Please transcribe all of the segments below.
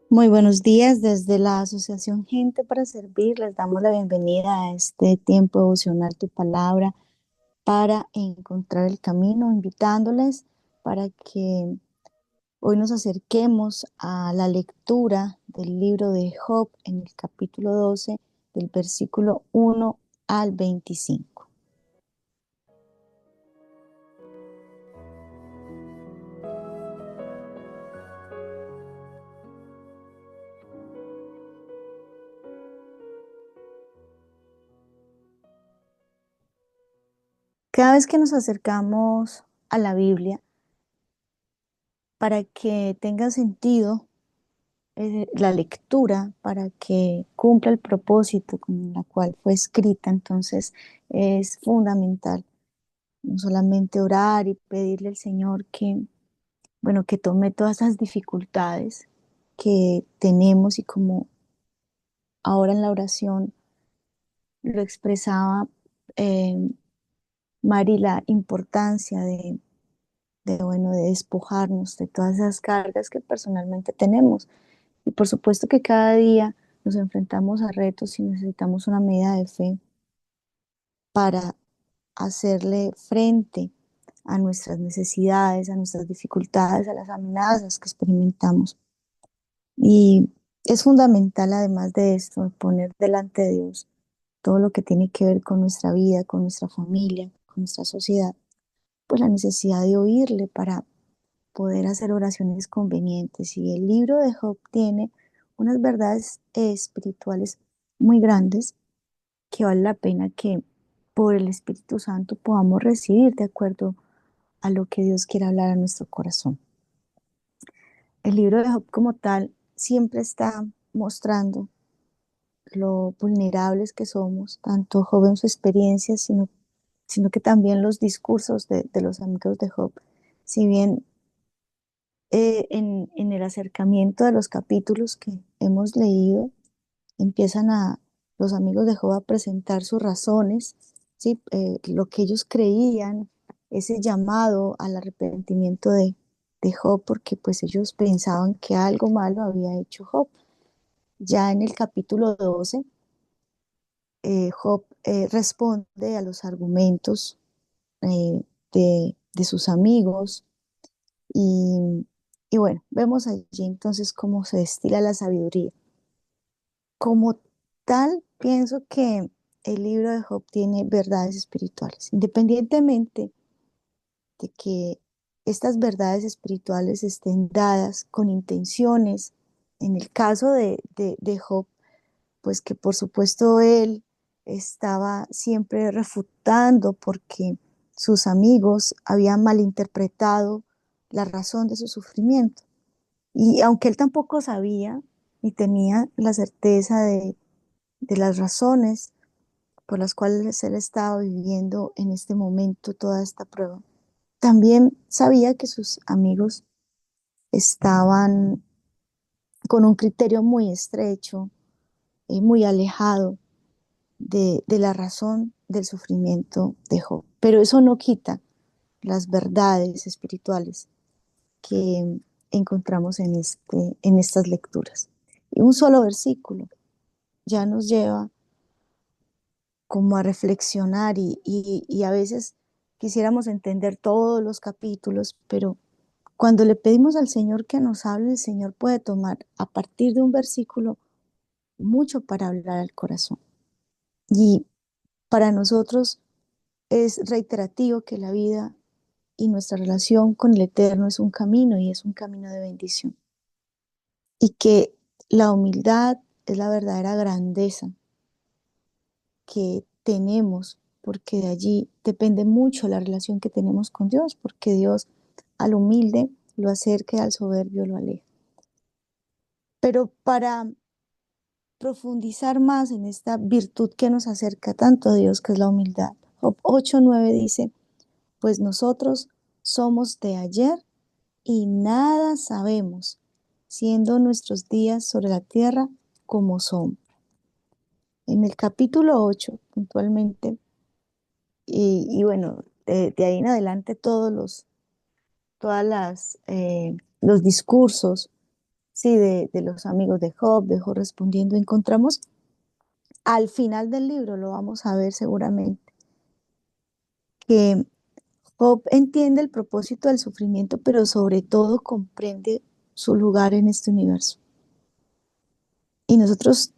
Muy buenos días desde la Asociación Gente para Servir. Les damos la bienvenida a este tiempo devocional Tu Palabra para encontrar el camino, invitándoles para que hoy nos acerquemos a la lectura del libro de Job en el capítulo 12 del versículo 1 al 25. Cada vez que nos acercamos a la Biblia, para que tenga sentido la lectura, para que cumpla el propósito con la cual fue escrita. Entonces es fundamental no solamente orar y pedirle al Señor que, bueno, que tome todas esas dificultades que tenemos, y como ahora en la oración lo expresaba eh, Mari, la importancia bueno, de despojarnos de todas esas cargas que personalmente tenemos. Y por supuesto que cada día nos enfrentamos a retos y necesitamos una medida de fe para hacerle frente a nuestras necesidades, a nuestras dificultades, a las amenazas que experimentamos. Y es fundamental, además de esto, poner delante de Dios todo lo que tiene que ver con nuestra vida, con nuestra familia, con nuestra sociedad, pues la necesidad de oírle para poder hacer oraciones convenientes. Y el libro de Job tiene unas verdades espirituales muy grandes que vale la pena que por el Espíritu Santo podamos recibir de acuerdo a lo que Dios quiere hablar a nuestro corazón. El libro de Job como tal siempre está mostrando lo vulnerables que somos, tanto Job en su experiencia, sino que también los discursos de los amigos de Job. Si bien en el acercamiento de los capítulos que hemos leído, empiezan los amigos de Job a presentar sus razones, ¿sí? Lo que ellos creían, ese llamado al arrepentimiento de Job, porque pues ellos pensaban que algo malo había hecho Job. Ya en el capítulo 12, Job responde a los argumentos de sus amigos. Y, y bueno, vemos allí entonces cómo se destila la sabiduría. Como tal, pienso que el libro de Job tiene verdades espirituales, independientemente de que estas verdades espirituales estén dadas con intenciones. En el caso de Job, pues que por supuesto él estaba siempre refutando porque sus amigos habían malinterpretado la razón de su sufrimiento. Y aunque él tampoco sabía ni tenía la certeza de las razones por las cuales él estaba viviendo en este momento toda esta prueba, también sabía que sus amigos estaban con un criterio muy estrecho, muy alejado de la razón del sufrimiento de Job. Pero eso no quita las verdades espirituales que encontramos en estas lecturas. Y un solo versículo ya nos lleva como a reflexionar, y a veces quisiéramos entender todos los capítulos, pero cuando le pedimos al Señor que nos hable, el Señor puede tomar a partir de un versículo mucho para hablar al corazón. Y para nosotros es reiterativo que la vida y nuestra relación con el Eterno es un camino, y es un camino de bendición. Y que la humildad es la verdadera grandeza que tenemos, porque de allí depende mucho la relación que tenemos con Dios, porque Dios al humilde lo acerca y al soberbio lo aleja. Pero para profundizar más en esta virtud que nos acerca tanto a Dios, que es la humildad, Job 8:9 dice: pues nosotros somos de ayer y nada sabemos, siendo nuestros días sobre la tierra como son. En el capítulo 8 puntualmente, y bueno, de ahí en adelante todas los discursos sí, de los amigos de Job, de Job respondiendo, encontramos al final del libro, lo vamos a ver seguramente, que Job entiende el propósito del sufrimiento, pero sobre todo comprende su lugar en este universo. Y nosotros,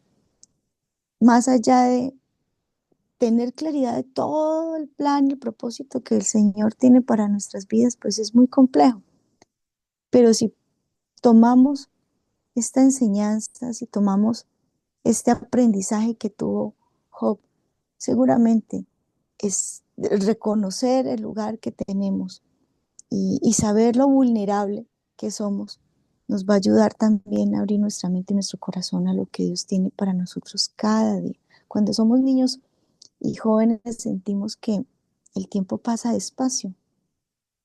más allá de tener claridad de todo el plan y el propósito que el Señor tiene para nuestras vidas, pues es muy complejo. Pero si tomamos esta enseñanza, si tomamos este aprendizaje que tuvo Job, seguramente es reconocer el lugar que tenemos y saber lo vulnerable que somos, nos va a ayudar también a abrir nuestra mente y nuestro corazón a lo que Dios tiene para nosotros cada día. Cuando somos niños y jóvenes sentimos que el tiempo pasa despacio,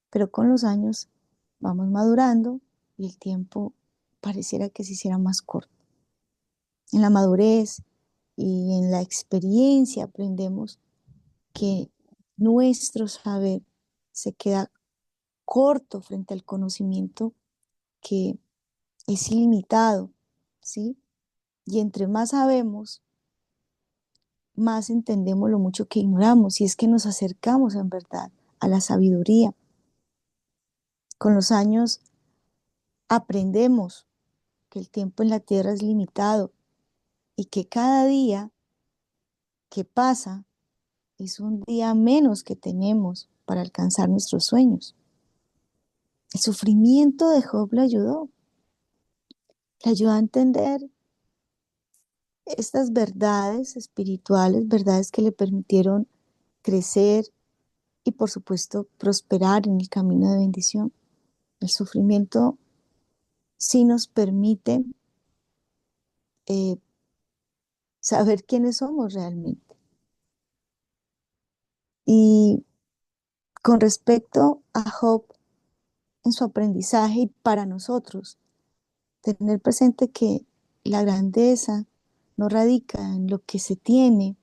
pero con los años vamos madurando y el tiempo pareciera que se hiciera más corto. En la madurez y en la experiencia aprendemos que nuestro saber se queda corto frente al conocimiento que es ilimitado, ¿sí? Y entre más sabemos, más entendemos lo mucho que ignoramos, y es que nos acercamos en verdad a la sabiduría. Con los años aprendemos que el tiempo en la tierra es limitado y que cada día que pasa es un día menos que tenemos para alcanzar nuestros sueños. El sufrimiento de Job le ayudó a entender estas verdades espirituales, verdades que le permitieron crecer y por supuesto prosperar en el camino de bendición. El sufrimiento sí nos permite eh, saber quiénes somos realmente. Y con respecto a Job en su aprendizaje y para nosotros, tener presente que la grandeza no radica en lo que se tiene,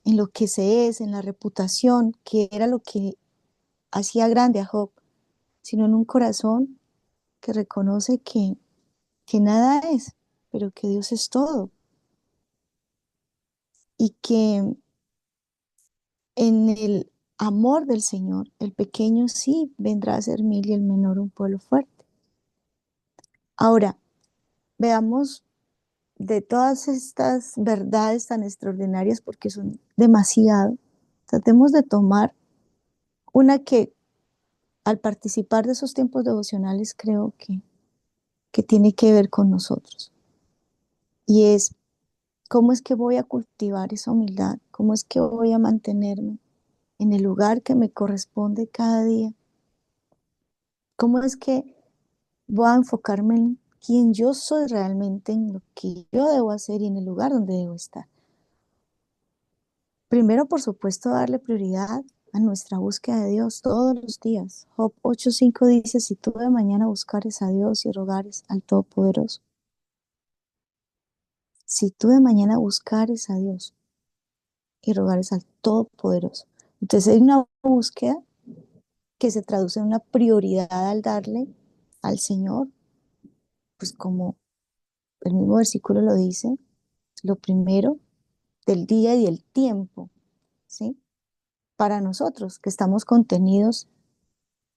en lo que se es, en la reputación, que era lo que hacía grande a Job, sino en un corazón que reconoce que nada es, pero que Dios es todo y que en el amor del Señor el pequeño sí vendrá a ser mil y el menor un pueblo fuerte. Ahora, veamos de todas estas verdades tan extraordinarias, porque son demasiado, tratemos de tomar una que al participar de esos tiempos devocionales creo que tiene que ver con nosotros. Y es cómo es que voy a cultivar esa humildad, cómo es que voy a mantenerme en el lugar que me corresponde cada día, cómo es que voy a enfocarme en quién yo soy realmente, en lo que yo debo hacer y en el lugar donde debo estar. Primero, por supuesto, darle prioridad a nuestra búsqueda de Dios todos los días. Job 8:5 dice, si tú de mañana buscares a Dios y rogares al Todopoderoso. Si tú de mañana buscares a Dios y rogares al Todopoderoso. Entonces hay una búsqueda que se traduce en una prioridad al darle al Señor, pues como el mismo versículo lo dice, lo primero del día y del tiempo, ¿sí? Para nosotros que estamos contenidos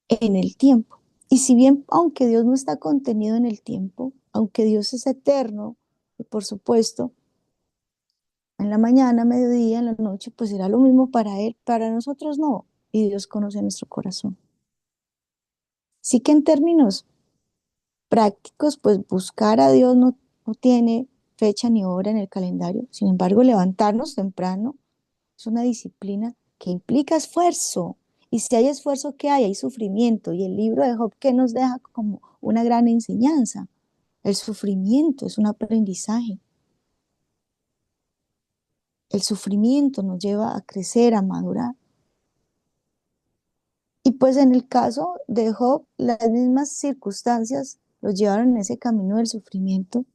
en el tiempo. Y si bien, aunque Dios no está contenido en el tiempo, aunque Dios es eterno, y por supuesto, en la mañana, mediodía, en la noche, pues será lo mismo para Él, para nosotros no. Y Dios conoce nuestro corazón. Sí que en términos prácticos, pues buscar a Dios no tiene fecha ni hora en el calendario. Sin embargo, levantarnos temprano es una disciplina que implica esfuerzo. Y si hay esfuerzo, ¿qué hay? Hay sufrimiento. Y el libro de Job que nos deja como una gran enseñanza. El sufrimiento es un aprendizaje. El sufrimiento nos lleva a crecer, a madurar. Y pues en el caso de Job, las mismas circunstancias los llevaron en ese camino del sufrimiento,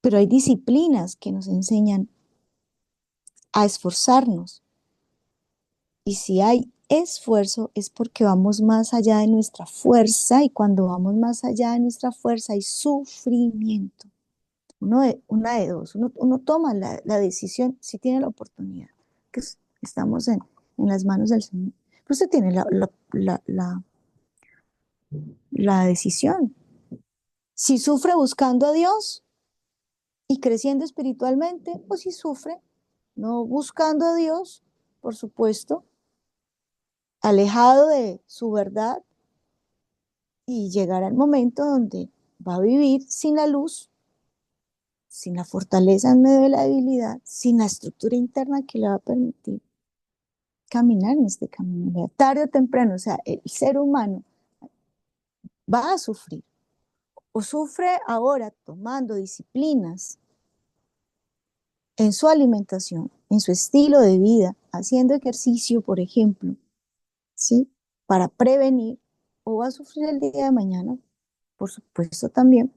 pero hay disciplinas que nos enseñan a esforzarnos. Y si hay esfuerzo es porque vamos más allá de nuestra fuerza y cuando vamos más allá de nuestra fuerza hay sufrimiento. Una de dos, uno toma la decisión si tiene la oportunidad, que estamos en las manos del Señor. Pero usted tiene la decisión. Si sufre buscando a Dios y creciendo espiritualmente, o si sufre no buscando a Dios, por supuesto, alejado de su verdad y llegará el momento donde va a vivir sin la luz, sin la fortaleza en medio de la debilidad, sin la estructura interna que le va a permitir caminar en este camino. Tarde o temprano, o sea, el ser humano va a sufrir o sufre ahora tomando disciplinas en su alimentación, en su estilo de vida, haciendo ejercicio, por ejemplo, ¿sí? Para prevenir, o va a sufrir el día de mañana, por supuesto también,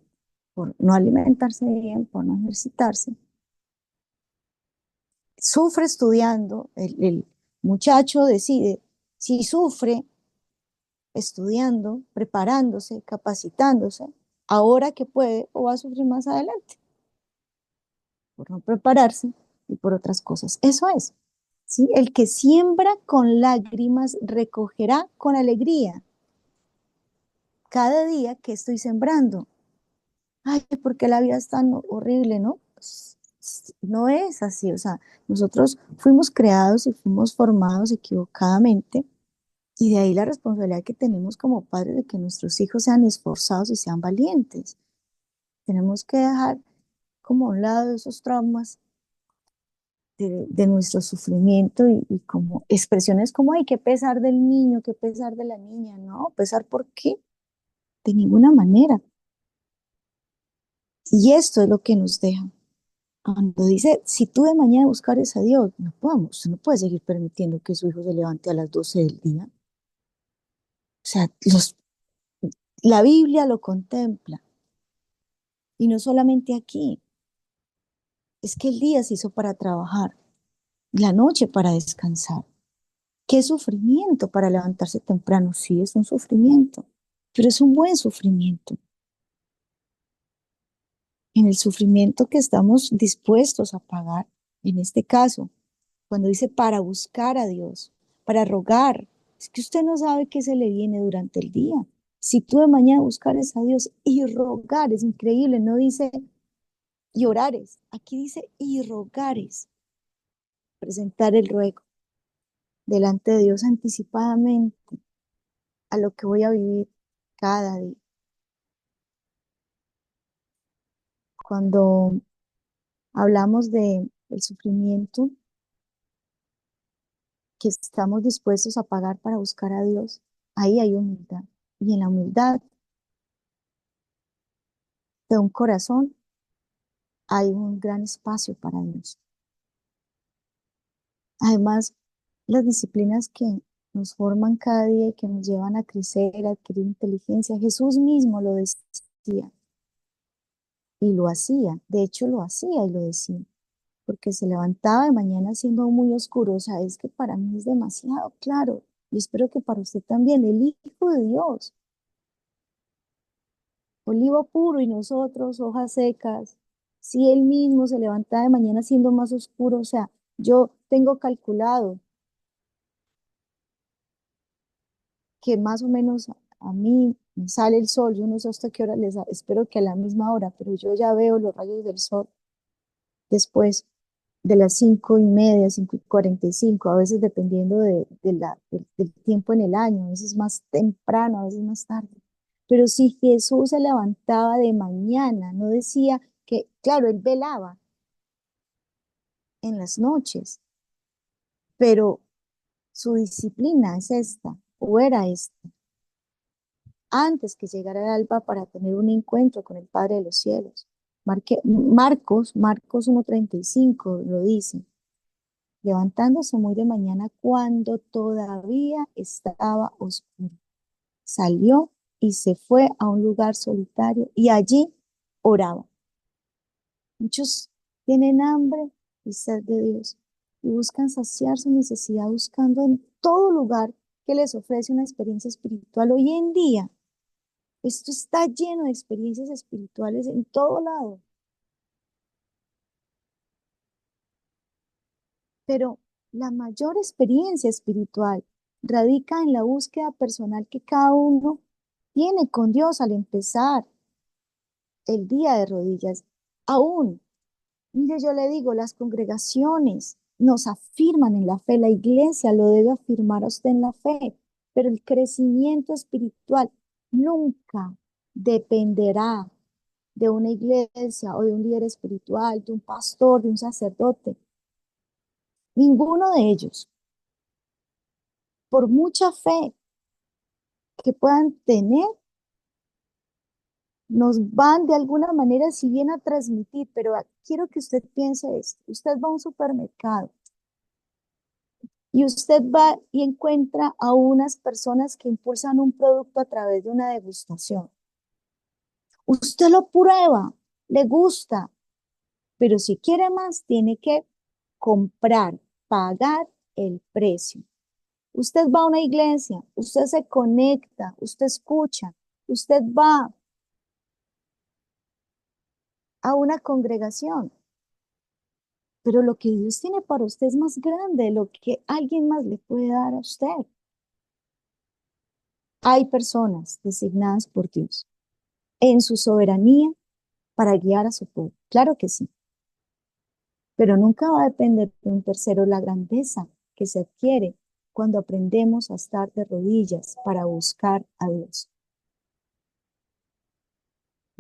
por no alimentarse bien, por no ejercitarse. Sufre estudiando, el muchacho decide si sufre estudiando, preparándose, capacitándose, ahora que puede, o va a sufrir más adelante, por no prepararse y por otras cosas. Eso es. ¿Sí? El que siembra con lágrimas recogerá con alegría. Cada día que estoy sembrando. Ay, ¿por qué la vida es tan horrible, no? No es así, o sea, nosotros fuimos creados y fuimos formados equivocadamente y de ahí la responsabilidad que tenemos como padres de que nuestros hijos sean esforzados y sean valientes. Tenemos que dejar como a un lado esos traumas de nuestro sufrimiento y como expresiones como, ay, qué pesar del niño, qué pesar de la niña, no, pesar por qué, de ninguna manera. Y esto es lo que nos deja. Cuando dice, si tú de mañana buscares a Dios, no podemos, usted no puede seguir permitiendo que su hijo se levante a las 12 del día. O sea, la Biblia lo contempla. Y no solamente aquí, es que el día se hizo para trabajar, la noche para descansar. Qué sufrimiento para levantarse temprano. Sí, es un sufrimiento, pero es un buen sufrimiento. En el sufrimiento que estamos dispuestos a pagar, en este caso, cuando dice para buscar a Dios, para rogar, es que usted no sabe qué se le viene durante el día. Si tú de mañana buscares a Dios y rogar, es increíble, no dice y orares, aquí dice y rogares, presentar el ruego delante de Dios anticipadamente a lo que voy a vivir cada día. Cuando hablamos de el sufrimiento que estamos dispuestos a pagar para buscar a Dios, ahí hay humildad. Y en la humildad de un corazón hay un gran espacio para Dios. Además, las disciplinas que nos forman cada día y que nos llevan a crecer, a adquirir inteligencia, Jesús mismo lo decía y lo hacía. De hecho, lo hacía y lo decía, porque se levantaba de mañana siendo muy oscuro. O sea, es que para mí es demasiado claro y espero que para usted también. El Hijo de Dios, olivo puro y nosotros hojas secas. Si Él mismo se levantaba de mañana siendo más oscuro, o sea, yo tengo calculado que más o menos a mí me sale el sol, yo no sé hasta qué hora espero que a la misma hora, pero yo ya veo los rayos del sol después de las 5:30, 5:45, a veces dependiendo del tiempo en el año, a veces más temprano, a veces más tarde. Pero si Jesús se levantaba de mañana, no decía que, claro, él velaba en las noches, pero su disciplina es esta, o era esta, antes que llegara el alba para tener un encuentro con el Padre de los cielos. Marcos 1:35 lo dice, levantándose muy de mañana cuando todavía estaba oscuro. Salió y se fue a un lugar solitario y allí oraba. Muchos tienen hambre y sed de Dios y buscan saciar su necesidad buscando en todo lugar que les ofrece una experiencia espiritual hoy en día. Esto está lleno de experiencias espirituales en todo lado, pero la mayor experiencia espiritual radica en la búsqueda personal que cada uno tiene con Dios al empezar el día de rodillas. Aún, mire, yo le digo, las congregaciones nos afirman en la fe, la iglesia lo debe afirmar a usted en la fe, pero el crecimiento espiritual nunca dependerá de una iglesia o de un líder espiritual, de un pastor, de un sacerdote. Ninguno de ellos, por mucha fe que puedan tener, nos van de alguna manera, si bien a transmitir, pero quiero que usted piense esto. Usted va a un supermercado y usted va y encuentra a unas personas que impulsan un producto a través de una degustación. Usted lo prueba, le gusta, pero si quiere más, tiene que comprar, pagar el precio. Usted va a una iglesia, usted se conecta, usted escucha, usted va a una congregación, pero lo que Dios tiene para usted es más grande de lo que alguien más le puede dar a usted. Hay personas designadas por Dios en su soberanía para guiar a su pueblo, claro que sí, pero nunca va a depender de un tercero la grandeza que se adquiere cuando aprendemos a estar de rodillas para buscar a Dios.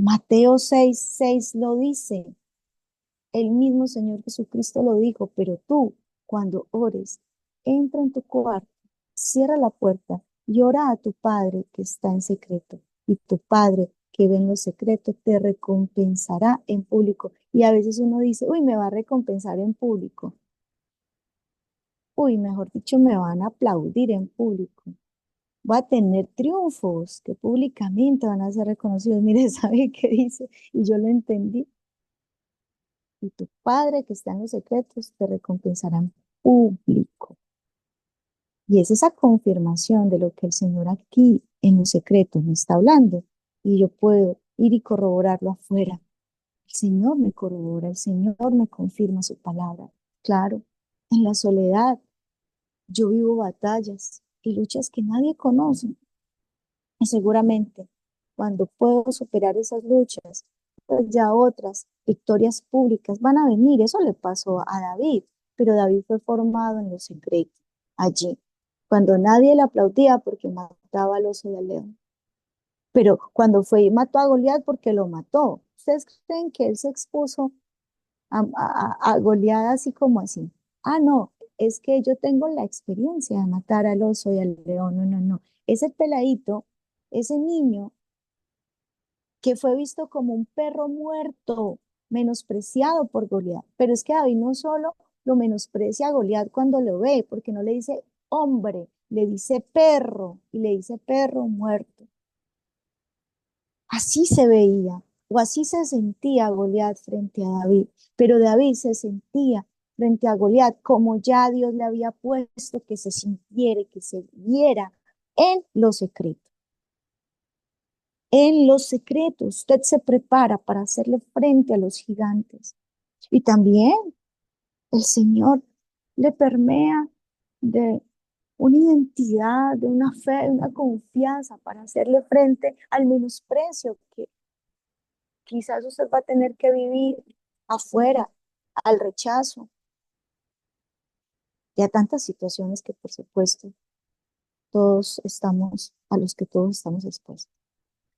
Mateo 6:6 lo dice, el mismo Señor Jesucristo lo dijo, pero tú, cuando ores, entra en tu cuarto, cierra la puerta y ora a tu Padre que está en secreto. Y tu Padre que ve en lo secreto te recompensará en público. Y a veces uno dice, uy, me va a recompensar en público. Uy, mejor dicho, me van a aplaudir en público. Voy a tener triunfos que públicamente van a ser reconocidos. Mire, ¿sabe qué dice? Y yo lo entendí. Y tu Padre que está en los secretos te recompensará en público. Y es esa confirmación de lo que el Señor aquí en los secretos me está hablando. Y yo puedo ir y corroborarlo afuera. El Señor me corrobora, el Señor me confirma su palabra. Claro, en la soledad yo vivo batallas y luchas que nadie conoce. Y seguramente cuando puedo superar esas luchas, pues ya otras victorias públicas van a venir. Eso le pasó a David, pero David fue formado en lo secreto, allí, cuando nadie le aplaudía porque mataba al oso y al león. Pero cuando fue y mató a Goliat porque lo mató. ¿Ustedes creen que él se expuso a Goliat así como así? Ah, no, es que yo tengo la experiencia de matar al oso y al león. No, no, no. Ese peladito, ese niño que fue visto como un perro muerto, menospreciado por Goliat. Pero es que David no solo lo menosprecia a Goliat cuando lo ve, porque no le dice hombre, le dice perro y le dice perro muerto. Así se veía o así se sentía Goliat frente a David, pero David se sentía frente a Goliat como ya Dios le había puesto que se sintiera y que se viera en lo secreto. En los secretos, usted se prepara para hacerle frente a los gigantes. Y también el Señor le permea de una identidad, de una fe, de una confianza para hacerle frente al menosprecio que quizás usted va a tener que vivir afuera, al rechazo y a tantas situaciones que por supuesto a los que todos estamos expuestos.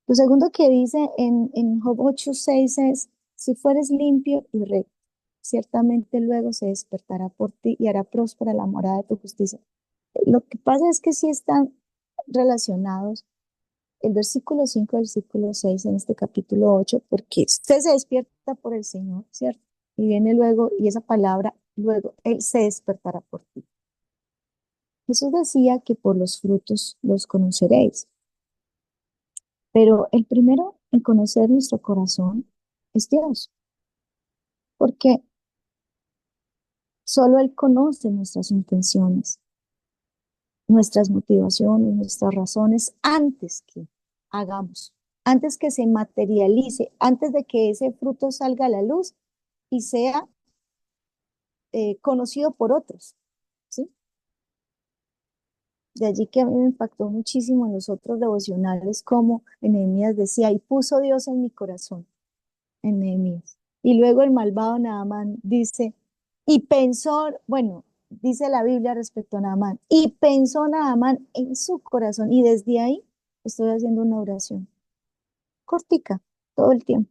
Lo segundo que dice en Job 8:6 es, si fueres limpio y recto, ciertamente luego se despertará por ti y hará próspera la morada de tu justicia. Lo que pasa es que sí están relacionados el versículo 5 y el versículo 6 en este capítulo 8, porque usted se despierta por el Señor, ¿cierto? Y viene luego, y esa palabra, luego, Él se despertará por ti. Jesús decía que por los frutos los conoceréis. Pero el primero en conocer nuestro corazón es Dios, porque solo Él conoce nuestras intenciones. nuestras motivaciones, nuestras razones antes que hagamos, antes que se materialice, antes de que ese fruto salga a la luz y sea conocido por otros, ¿sí? De allí que a mí me impactó muchísimo en los otros devocionales, como en Nehemías decía, y puso Dios en mi corazón, en Nehemías. Y luego el malvado Naamán dice, y pensó, bueno, dice la Biblia respecto a Naamán, y pensó Naamán en su corazón, y desde ahí estoy haciendo una oración cortica todo el tiempo.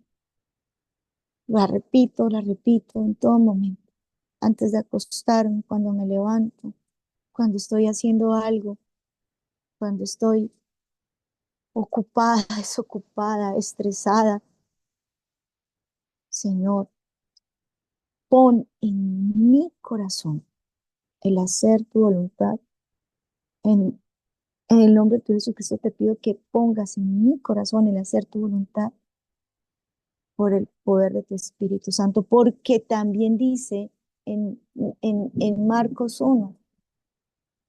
La repito en todo momento, antes de acostarme, cuando me levanto, cuando estoy haciendo algo, cuando estoy ocupada, desocupada, estresada. Señor, pon en mi corazón el hacer tu voluntad. En, en el nombre de tu Jesucristo te pido que pongas en mi corazón el hacer tu voluntad por el poder de tu Espíritu Santo, porque también dice en Marcos 1,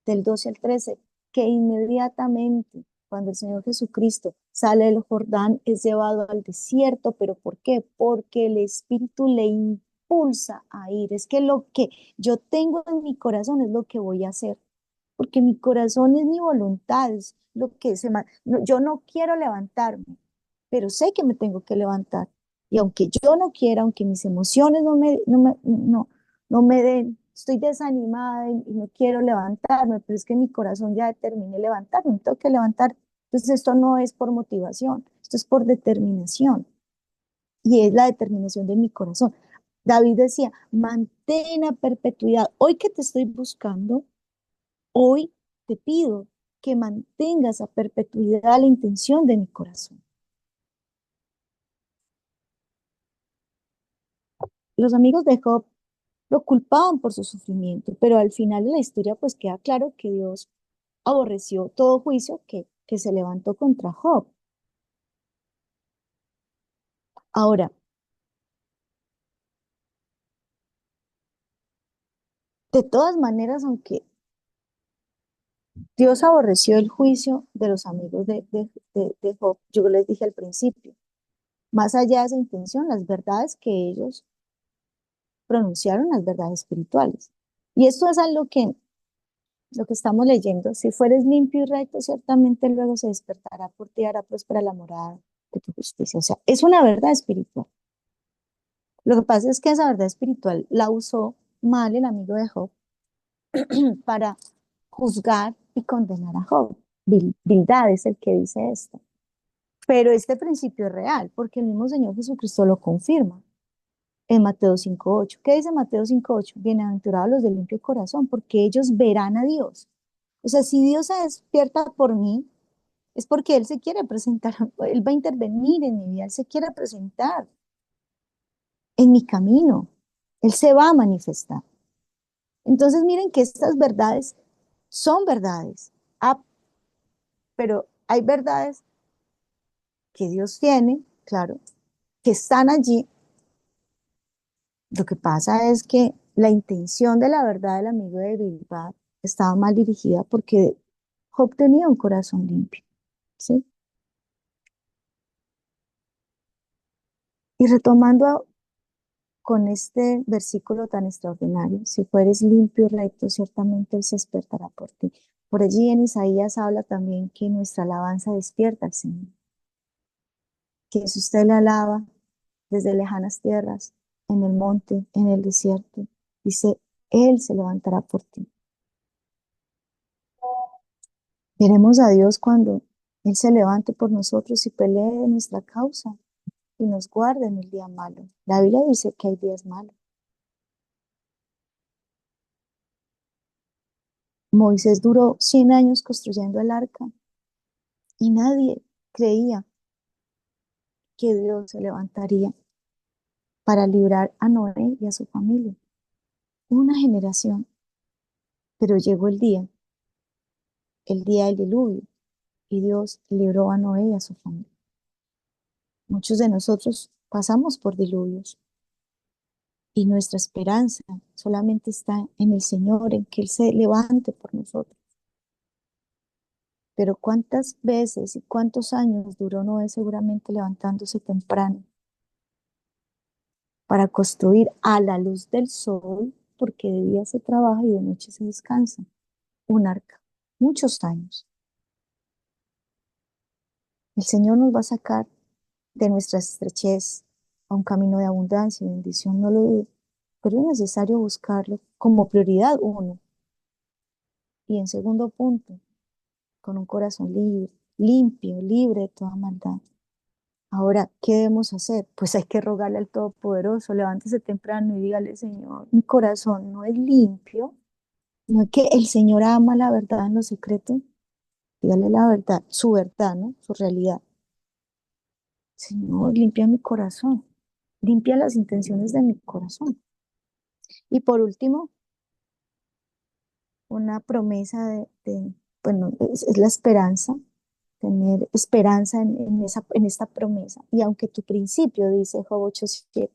del 12 al 13, que inmediatamente cuando el Señor Jesucristo sale del Jordán es llevado al desierto, pero ¿por qué? Porque el Espíritu le impulsa a ir. Es que lo que yo tengo en mi corazón es lo que voy a hacer, porque mi corazón es mi voluntad, es lo que yo no quiero levantarme, pero sé que me tengo que levantar. Y aunque yo no quiera, aunque mis emociones no me den, estoy desanimada y no quiero levantarme, pero es que mi corazón ya determiné levantarme, me tengo que levantar. Entonces esto no es por motivación, esto es por determinación. Y es la determinación de mi corazón. David decía, mantén a perpetuidad. Hoy que te estoy buscando, hoy te pido que mantengas a perpetuidad la intención de mi corazón. Los amigos de Job lo culpaban por su sufrimiento, pero al final de la historia pues queda claro que Dios aborreció todo juicio que se levantó contra Job. Ahora, de todas maneras, aunque Dios aborreció el juicio de los amigos de Job, yo les dije al principio, más allá de esa intención, las verdades que ellos pronunciaron, las verdades espirituales. Y esto es algo que lo que estamos leyendo, si fueres limpio y recto, ciertamente luego se despertará por ti, hará próspera la morada de tu justicia. O sea, es una verdad espiritual. Lo que pasa es que esa verdad espiritual la usó mal el amigo de Job para juzgar y condenar a Job. Bildad es el que dice esto. Pero este principio es real, porque el mismo Señor Jesucristo lo confirma en Mateo 5:8. ¿Qué dice Mateo 5:8? Bienaventurados los de limpio corazón, porque ellos verán a Dios. O sea, si Dios se despierta por mí, es porque Él se quiere presentar, Él va a intervenir en mi vida, Él se quiere presentar en mi camino, Él se va a manifestar. Entonces miren que estas verdades son verdades, ah, pero hay verdades que Dios tiene, claro, que están allí. Lo que pasa es que la intención de la verdad del amigo de Bilbao estaba mal dirigida porque Job tenía un corazón limpio, ¿sí? Y retomando con este versículo tan extraordinario, si fueres limpio y recto, ciertamente Él se despertará por ti. Por allí en Isaías habla también que nuestra alabanza despierta al Señor, que si usted le alaba desde lejanas tierras, en el monte, en el desierto, dice, Él se levantará por ti. Veremos a Dios cuando Él se levante por nosotros y pelee nuestra causa y nos guarde en el día malo. La Biblia dice que hay días malos. Moisés duró 100 años construyendo el arca y nadie creía que Dios se levantaría para librar a Noé y a su familia. Una generación, pero llegó el día del diluvio, y Dios libró a Noé y a su familia. Muchos de nosotros pasamos por diluvios y nuestra esperanza solamente está en el Señor, en que Él se levante por nosotros. Pero cuántas veces y cuántos años duró Noé seguramente levantándose temprano para construir a la luz del sol, porque de día se trabaja y de noche se descansa, un arca. Muchos años. El Señor nos va a sacar de nuestra estrechez a un camino de abundancia y bendición, no lo dudo, pero es necesario buscarlo como prioridad uno. Y en segundo punto, con un corazón libre, limpio, libre de toda maldad. Ahora, ¿qué debemos hacer? Pues hay que rogarle al Todopoderoso, levántese temprano y dígale, Señor, mi corazón no es limpio, no es que el Señor ama la verdad en lo secreto, dígale la verdad, su verdad, ¿no? Su realidad. Señor, limpia mi corazón, limpia las intenciones de mi corazón. Y por último, una promesa bueno, es la esperanza, tener esperanza en esta promesa. Y aunque tu principio, dice Job 8:7,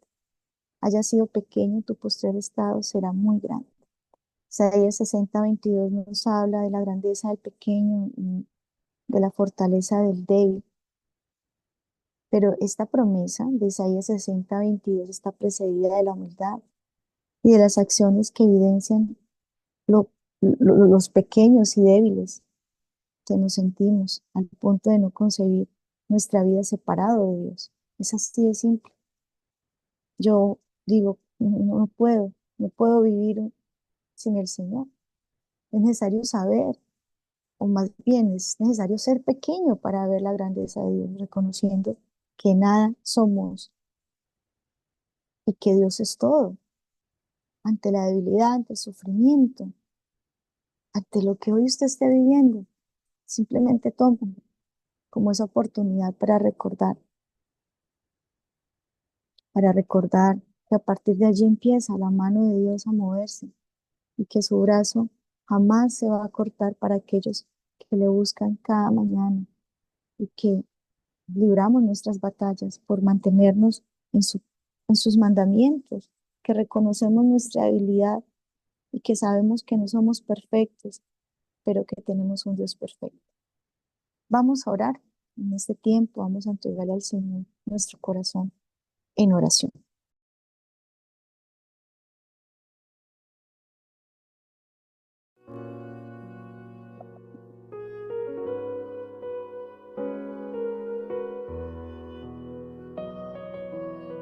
haya sido pequeño, tu postrer estado será muy grande. Isaías 60:22 nos habla de la grandeza del pequeño y de la fortaleza del débil. Pero esta promesa de Isaías 60:22 está precedida de la humildad y de las acciones que evidencian lo- los pequeños y débiles que nos sentimos al punto de no concebir nuestra vida separado de Dios. Es así de simple. Yo digo, no puedo vivir sin el Señor. Es necesario saber, o más bien es necesario ser pequeño para ver la grandeza de Dios, reconociendo que nada somos y que Dios es todo, ante la debilidad, ante el sufrimiento, ante lo que hoy usted esté viviendo. Simplemente tómalo como esa oportunidad para recordar que a partir de allí empieza la mano de Dios a moverse y que su brazo jamás se va a cortar para aquellos que le buscan cada mañana y que libramos nuestras batallas por mantenernos en, en sus mandamientos, que reconocemos nuestra debilidad y que sabemos que no somos perfectos, pero que tenemos un Dios perfecto. Vamos a orar en este tiempo, vamos a entregarle al Señor nuestro corazón en oración.